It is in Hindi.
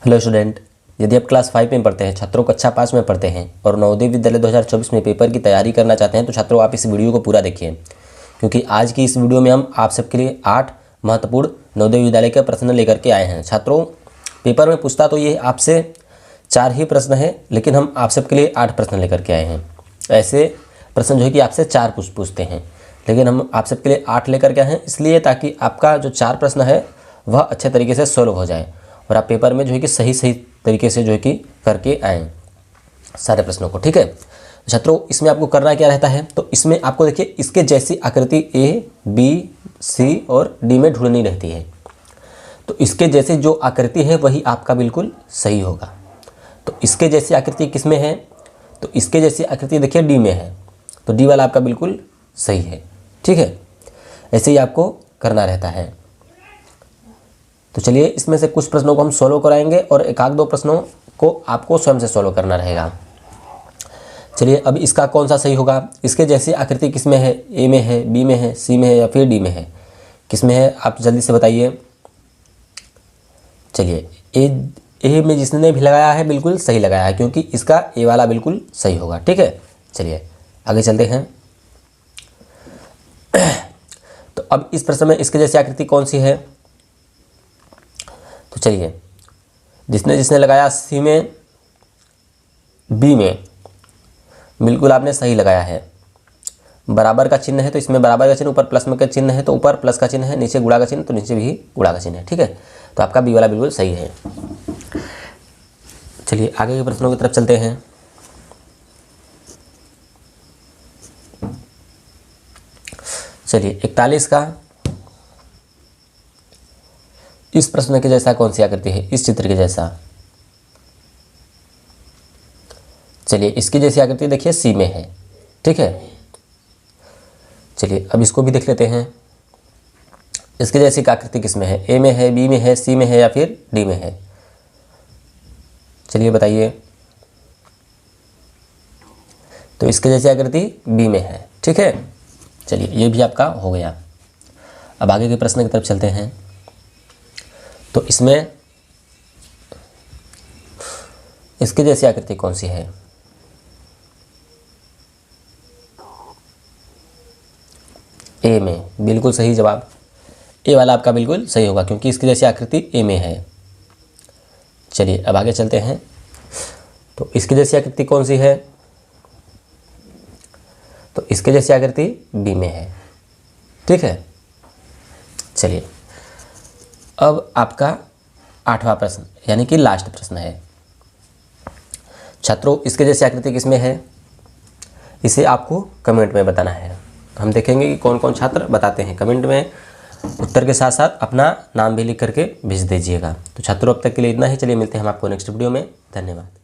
हेलो स्टूडेंट, यदि आप क्लास 5 में पढ़ते हैं, छात्रों कक्षा 5 में पढ़ते हैं और नवोदय विद्यालय 2024 में पेपर की तैयारी करना चाहते हैं तो छात्रों आप इस वीडियो को पूरा देखिए, क्योंकि आज की इस वीडियो में हम आप सबके लिए 8 महत्वपूर्ण नवोदय विद्यालय के प्रश्न लेकर के आए हैं। छात्रों, पेपर में पूछता तो ये आपसे 4 ही प्रश्न है, लेकिन हम आप सबके लिए 8 प्रश्न लेकर के आए हैं। ऐसे प्रश्न जो है कि आपसे 4 पूछते हैं, लेकिन हम आप सबके लिए 8 लेकर के आए हैं, इसलिए ताकि आपका जो 4 प्रश्न है वह अच्छे तरीके से सॉल्व हो जाए और आप पेपर में जो है कि सही तरीके से जो है कि करके आएँ सारे प्रश्नों को। ठीक है छात्रों, इसमें आपको करना क्या रहता है, तो इसमें आपको देखिए इसके जैसी आकृति ए, बी, सी और डी में ढूंढनी रहती है। तो इसके जैसे जो आकृति है वही आपका बिल्कुल सही होगा। तो इसके जैसी आकृति किस में है, तो इसके जैसी आकृति देखिए डी में है, तो डी वाला आपका बिल्कुल सही है। ठीक है, ऐसे ही आपको करना रहता है। तो चलिए इसमें से कुछ प्रश्नों को हम सॉल्व कराएंगे और एक आध दो प्रश्नों को आपको स्वयं से सॉल्व करना रहेगा। चलिए अब इसका कौन सा सही होगा, इसके जैसी आकृति किस में है, ए में है, बी में है, सी में है या फिर डी में है, किस में है आप जल्दी से बताइए। चलिए ए में जिसने भी लगाया है बिल्कुल सही लगाया है, क्योंकि इसका ए वाला बिल्कुल सही होगा। ठीक है, चलिए आगे चलते हैं। तो अब इस प्रश्न में इसके जैसी आकृति कौन सी है, तो चलिए जिसने लगाया सी में, बी में बिल्कुल आपने सही लगाया है। बराबर का चिन्ह है तो इसमें बराबर का चिन्ह, ऊपर प्लस में का चिन्ह है तो ऊपर प्लस का चिन्ह है, नीचे गुणा का चिन्ह तो नीचे भी गुणा का चिन्ह है। ठीक है, तो आपका बी वाला बिल्कुल सही है। चलिए आगे के प्रश्नों की तरफ चलते हैं। चलिए 41 का इस प्रश्न के जैसा कौन सी आकृति है, इस चित्र के जैसा। चलिए इसकी जैसी आकृति देखिए सी में है। ठीक है, चलिए अब इसको भी देख लेते हैं। इसकी जैसी आकृति किस में है, ए में है, बी में है, सी में है या फिर डी में है, चलिए बताइए। तो इसके जैसी आकृति बी में है। ठीक है, चलिए ये भी आपका हो गया। अब आगे के प्रश्न की तरफ चलते हैं। तो इसमें इसके जैसी आकृति कौन सी है, ए में बिल्कुल सही जवाब, ए वाला आपका बिल्कुल सही होगा क्योंकि इसकी जैसी आकृति ए में है। चलिए अब आगे चलते हैं। तो इसकी जैसी आकृति कौन सी है, तो इसके जैसी आकृति बी में है। ठीक है, चलिए अब आपका 8वां प्रश्न यानी कि लास्ट प्रश्न है। छात्रों इसके जैसी आकृति किसमें है, इसे आपको कमेंट में बताना है। हम देखेंगे कि कौन कौन छात्र बताते हैं। कमेंट में उत्तर के साथ साथ अपना नाम भी लिख करके भेज दीजिएगा। तो छात्रों अब तक के लिए इतना ही। चलिए मिलते हैं हम आपको नेक्स्ट वीडियो में। धन्यवाद।